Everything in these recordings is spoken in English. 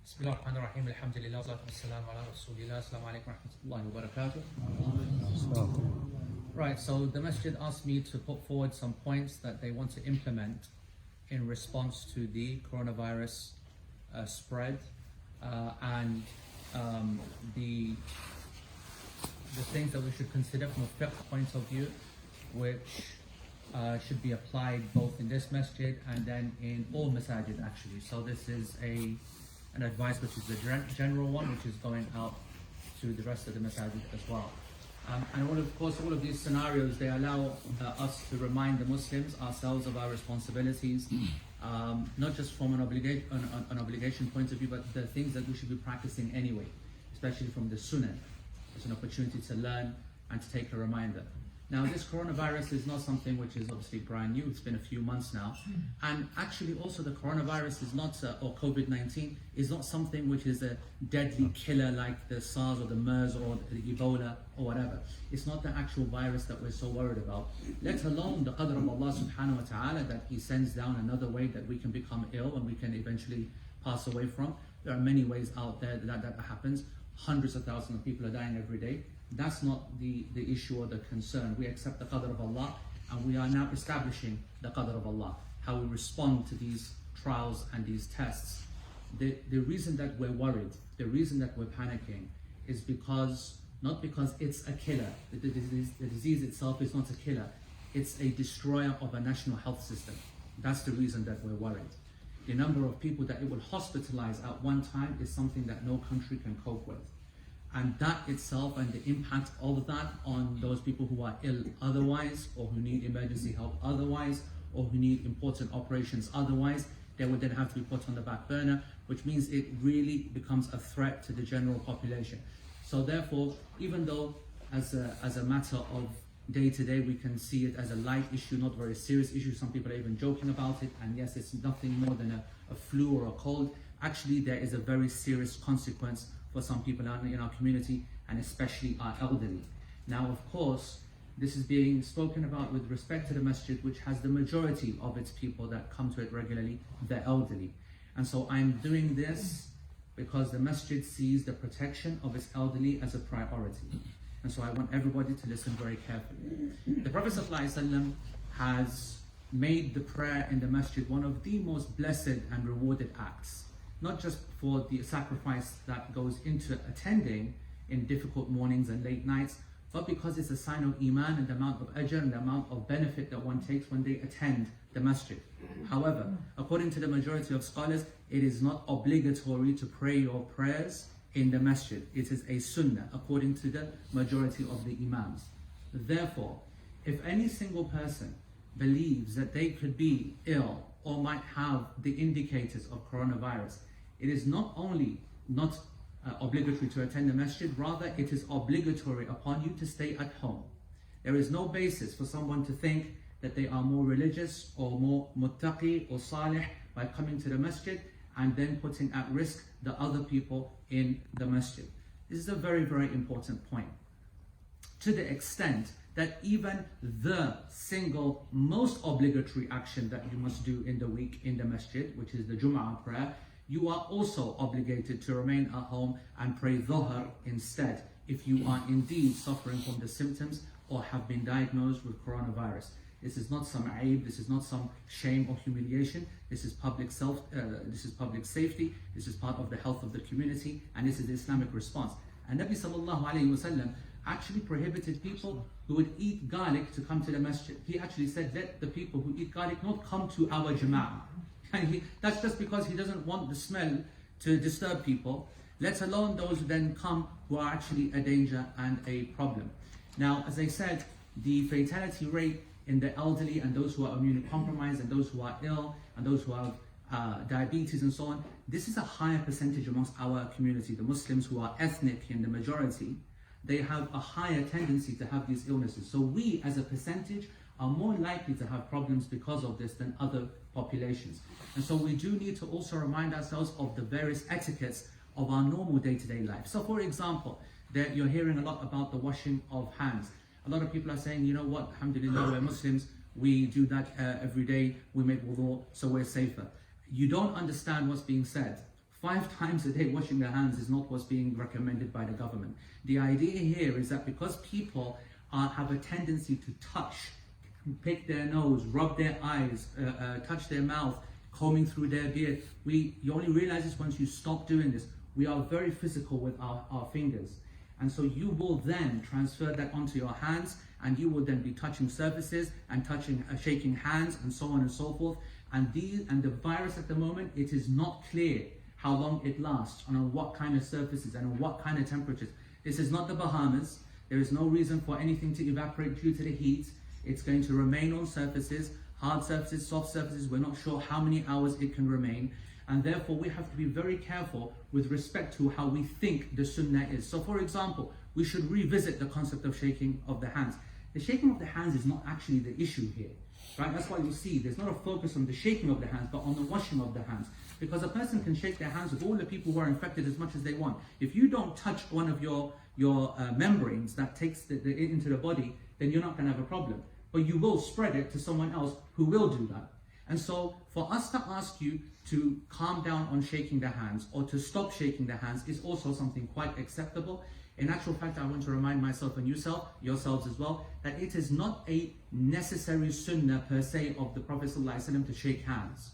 Bismillahirrahmanirrahim. Alhamdulillah. Wassalamu ala rasulillah. Assalamu alaikum wa rahmatullahi wa barakatuh. Right, so the masjid asked me to put forward some points that they want to implement in response to the coronavirus spread and the things that we should consider from a fiqh point of view, which should be applied both in this masjid and then in all masajid actually. So this is an advice which is the general one, which is going out to the rest of the masajid as well. And all of these scenarios, they allow us to remind the Muslims, ourselves, of our responsibilities, not just from an obligation point of view, but the things that we should be practicing anyway, especially from the sunnah. It's an opportunity to learn and to take a reminder. Now, this coronavirus is not something which is obviously brand new. It's been a few months now. And actually also the coronavirus is not, or COVID-19, is not something which is a deadly killer like the SARS or the MERS or the Ebola or whatever. It's not the actual virus that we're so worried about, let alone the qadr of Allah subhanahu wa ta'ala, that He sends down another way that we can become ill and we can eventually pass away from. There are many ways out there that happens. Hundreds of thousands of people are dying every day. That's not the issue or the concern. We accept the qadr of Allah, and we are now establishing the qadr of Allah, how we respond to these trials and these tests. The reason that we're worried, the reason that we're panicking is not because it's a killer. The disease itself is not a killer. It's a destroyer of a national health system. That's the reason that we're worried. The number of people that it will hospitalize at one time is something that no country can cope with. And that itself and the impact of that on those people who are ill otherwise, or who need emergency help otherwise, or who need important operations otherwise, they would then have to be put on the back burner, which means it really becomes a threat to the general population. So therefore, even though as a matter of day to day we can see it as a light issue, not very serious issue, some people are even joking about it, and yes, it's nothing more than a flu or a cold, actually there is a very serious consequence for some people in our community, and especially our elderly. Now, of course, this is being spoken about with respect to the masjid, which has the majority of its people that come to it regularly, the elderly. And so I'm doing this because the masjid sees the protection of its elderly as a priority. And so I want everybody to listen very carefully. The Prophet ﷺ has made the prayer in the masjid one of the most blessed and rewarded acts. Not just for the sacrifice that goes into attending in difficult mornings and late nights, but because it's a sign of iman and the amount of ajr and the amount of benefit that one takes when they attend the masjid. However, according to the majority of scholars, it is not obligatory to pray your prayers in the masjid. It is a sunnah according to the majority of the imams. Therefore, if any single person believes that they could be ill or might have the indicators of coronavirus, it is not only not obligatory to attend the masjid, rather it is obligatory upon you to stay at home. There is no basis for someone to think that they are more religious or more muttaqi or salih by coming to the masjid and then putting at risk the other people in the masjid. This is a very, very important point. To the extent that even the single most obligatory action that you must do in the week in the masjid, which is the Jum'ah prayer, you are also obligated to remain at home and pray Dhuhr instead, if you are indeed suffering from the symptoms or have been diagnosed with coronavirus. This is not some aib, this is not some shame or humiliation. This is public safety, this is part of the health of the community, and this is the Islamic response. And Nabi sallallahu alayhi wasallam actually prohibited people who would eat garlic to come to the masjid. He actually said, let the people who eat garlic not come to our jama'ah. And that's just because he doesn't want the smell to disturb people, let alone those who then come who are actually a danger and a problem. Now, as I said, the fatality rate in the elderly and those who are immunocompromised and those who are ill and those who have diabetes and so on, this is a higher percentage amongst our community. The Muslims who are ethnic in the majority, they have a higher tendency to have these illnesses. So we as a percentage are more likely to have problems because of this than other populations. And so we do need to also remind ourselves of the various etiquettes of our normal day-to-day life. So for example, you're hearing a lot about the washing of hands. A lot of people are saying, you know what, alhamdulillah, we're Muslims, we do that every day, we make wudu, so we're safer. You don't understand what's being said. 5 times a day washing their hands is not what's being recommended by the government. The idea here is that because people have a tendency to touch, pick their nose, rub their eyes, touch their mouth, combing through their beard, you only realize this once you stop doing this. We are very physical with our fingers. And so you will then transfer that onto your hands, and you will then be touching surfaces and shaking hands and so on and so forth. And the virus at the moment, it is not clear how long it lasts and on what kind of surfaces and on what kind of temperatures. This is not the Bahamas. There is no reason for anything to evaporate due to the heat. It's going to remain on surfaces, hard surfaces, soft surfaces. We're not sure how many hours it can remain. And therefore, we have to be very careful with respect to how we think the sunnah is. So for example, we should revisit the concept of shaking of the hands. The shaking of the hands is not actually the issue here, right? That's why you see there's not a focus on the shaking of the hands, but on the washing of the hands. Because a person can shake their hands with all the people who are infected as much as they want. If you don't touch one of your membranes that takes it into the body, then you're not going to have a problem. But you will spread it to someone else who will do that. And so for us to ask you to calm down on shaking the hands or to stop shaking the hands is also something quite acceptable. In actual fact, I want to remind myself and yourselves as well, that it is not a necessary sunnah per se of the Prophet ﷺ to shake hands.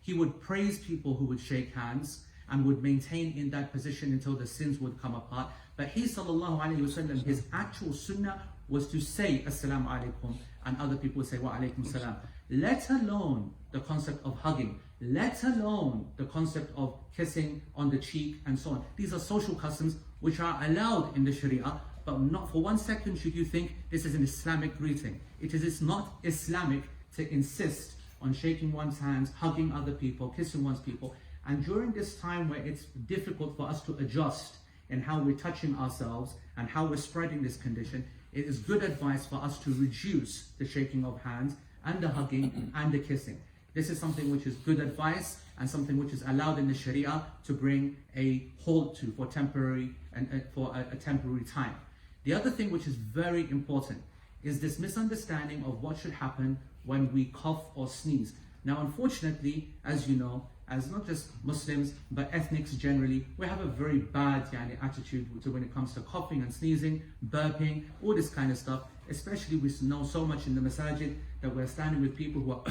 He would praise people who would shake hands and would maintain in that position until the sins would come apart. But he ﷺ, his actual sunnah was to say Assalamu alaikum, and other people would say Wa alaikum salam. Let alone the concept of hugging, let alone the concept of kissing on the cheek and so on. These are social customs which are allowed in the Sharia, but not for 1 second should you think this is an Islamic greeting. It is not Islamic to insist on shaking one's hands, hugging other people, kissing one's people. And during this time where it's difficult for us to adjust in how we're touching ourselves and how we're spreading this condition, it is good advice for us to reduce the shaking of hands and the hugging and the kissing. This is something which is good advice and something which is allowed in the Sharia to bring a halt to for temporary and for a temporary time. The other thing which is very important is this misunderstanding of what should happen when we cough or sneeze. Now, unfortunately, as you know, as not just Muslims but ethnics generally, we have a very bad attitude to when it comes to coughing and sneezing, burping, all this kind of stuff. Especially we know so much in the masajid that we're standing with people who are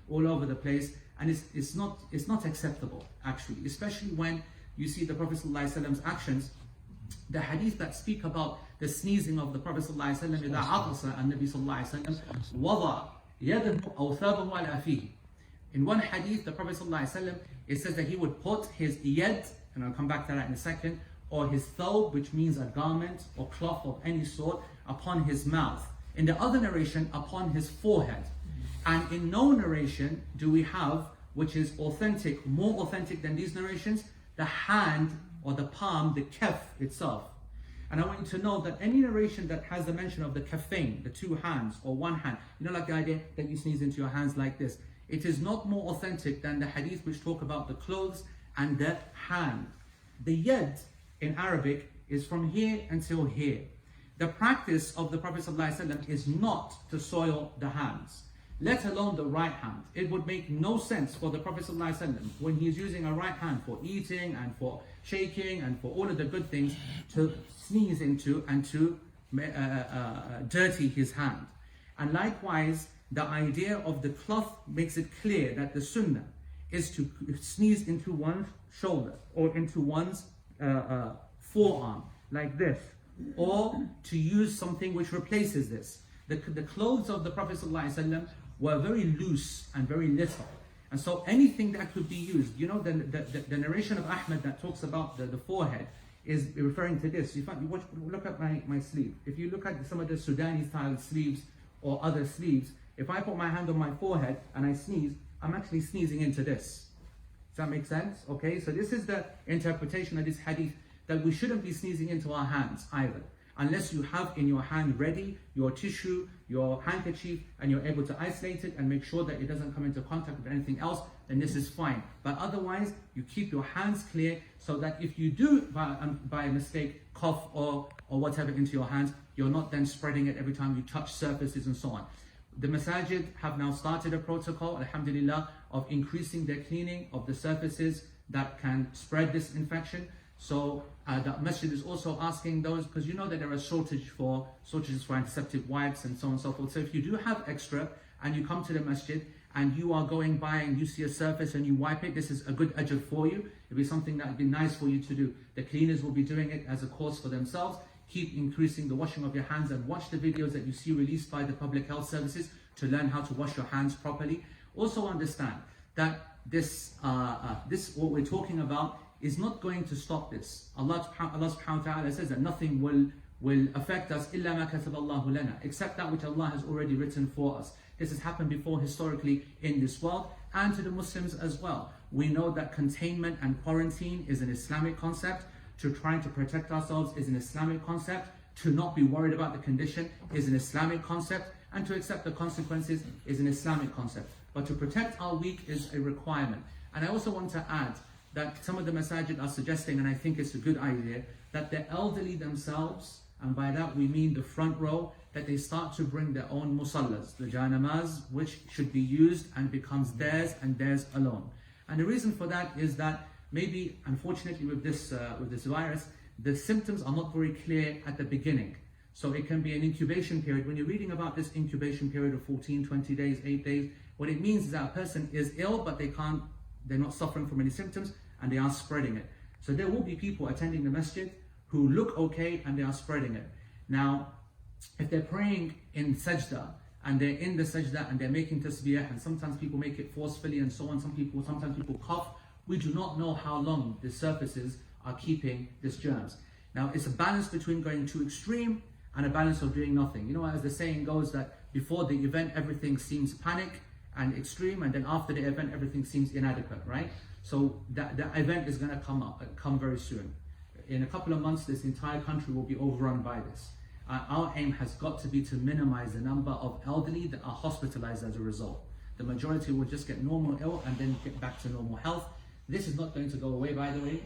all over the place, and it's not acceptable actually, especially when you see the Prophet ﷺ's actions. The hadith that speak about the sneezing of the Prophet ﷺ, إذا عطس النبي صلى الله عليه وسلم وضع يده أو ثوبه على فيه. In one hadith, the Prophet ﷺ, it says that he would put his yad, and I'll come back to that in a second, or his thawb, which means a garment or cloth of any sort, upon his mouth. In the other narration, upon his forehead. And in no narration do we have, which is authentic, more authentic than these narrations, the hand or the palm, the kaf itself. And I want you to know that any narration that has the mention of the kafain, the 2 hands or 1 hand, like the idea that you sneeze into your hands like this, it is not more authentic than the hadith which talk about the clothes and the hand. The yad in Arabic is from here until here. The practice of the Prophet ﷺ is not to soil the hands, let alone the right hand. It would make no sense for the Prophet ﷺ, when he is using a right hand for eating and for shaking and for all of the good things, to sneeze into and to dirty his hand. And likewise, the idea of the cloth makes it clear that the sunnah is to sneeze into one's shoulder or into one's forearm like this, or to use something which replaces this. The clothes of the Prophet ﷺ were very loose and very little, and so anything that could be used, the narration of Ahmad that talks about the forehead is referring to this. Look at my sleeve. If you look at some of the Sudani style sleeves or other sleeves, if I put my hand on my forehead and I sneeze, I'm actually sneezing into this. Does that make sense? Okay, so this is the interpretation of this hadith, that we shouldn't be sneezing into our hands either, unless you have in your hand ready your tissue, your handkerchief, and you're able to isolate it and make sure that it doesn't come into contact with anything else, then this is fine. But otherwise, you keep your hands clear so that if you do by mistake cough or whatever into your hands, you're not then spreading it every time you touch surfaces and so on. The masajid have now started a protocol, alhamdulillah, of increasing their cleaning of the surfaces that can spread this infection. So the masjid is also asking those, because you know that there are shortages for antiseptic wipes and so on and so forth. So if you do have extra and you come to the masjid and you are going by and you see a surface and you wipe it, this is a good ajr for you. It'll be something that would be nice for you to do. The cleaners will be doing it as a course for themselves. Keep increasing the washing of your hands and watch the videos that you see released by the public health services to learn how to wash your hands properly. Also understand that this what we're talking about is not going to stop this. Allah subhanahu wa ta'ala says that nothing will affect us illa ma kataballahu lana, except that which Allah has already written for us. This has happened before historically in this world and to the Muslims as well. We know that containment and quarantine is an Islamic concept. To trying to protect ourselves is an Islamic concept. To not be worried about the condition is an Islamic concept. And to accept the consequences is an Islamic concept. But to protect our weak is a requirement. And I also want to add that some of the masajid are suggesting, and I think it's a good idea, that the elderly themselves, and by that we mean the front row, that they start to bring their own musallas, the janamaz, which should be used and becomes theirs and theirs alone. And the reason for that is that maybe, unfortunately, with this virus, the symptoms are not very clear at the beginning. So it can be an incubation period. When you're reading about this incubation period of 14, 20 days, 8 days, what it means is that a person is ill, but they're not suffering from any symptoms, and they are spreading it. So there will be people attending the masjid who look okay and they are spreading it. Now, if they're praying in sajda, and they're in the sajda and they're making tasbih, and sometimes people make it forcefully and so on, sometimes people cough, we do not know how long the surfaces are keeping these germs. Now, it's a balance between going too extreme and a balance of doing nothing. You know, as the saying goes, that before the event everything seems panic and extreme, and then after the event everything seems inadequate, right? So that event is going to come very soon. In a couple of months, this entire country will be overrun by this. Our aim has got to be to minimize the number of elderly that are hospitalized as a result. The majority will just get normal ill and then get back to normal health. This is not going to go away, by the way.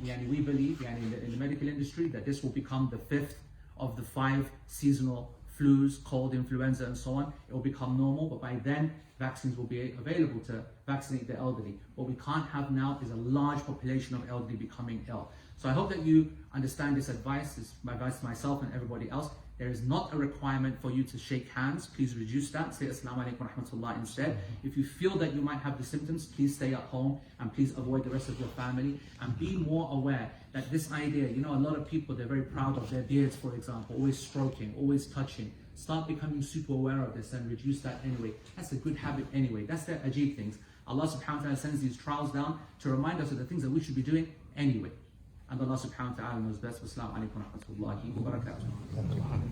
We believe in the medical industry that this will become the 5th of the 5 seasonal flus, cold, influenza, and so on. It will become normal, but by then, vaccines will be available to vaccinate the elderly. What we can't have now is a large population of elderly becoming ill. So I hope that you understand this advice. This is my advice to myself and everybody else. There is not a requirement for you to shake hands. Please reduce that. Say Assalamu alaikum wa rahmatullah instead. If you feel that you might have the symptoms, please stay at home and please avoid the rest of your family, and be more aware that this idea, you know, a lot of people, they're very proud of their beards, for example, always stroking, always touching. Start becoming super aware of this and reduce that anyway. That's a good habit anyway. That's the ajib things. Allah subhanahu wa ta'ala sends these trials down to remind us of the things that we should be doing anyway. And Allah subhanahu wa ta'ala knows best. Wassalamu alaikum wa rahmatullahi wa barakatuh.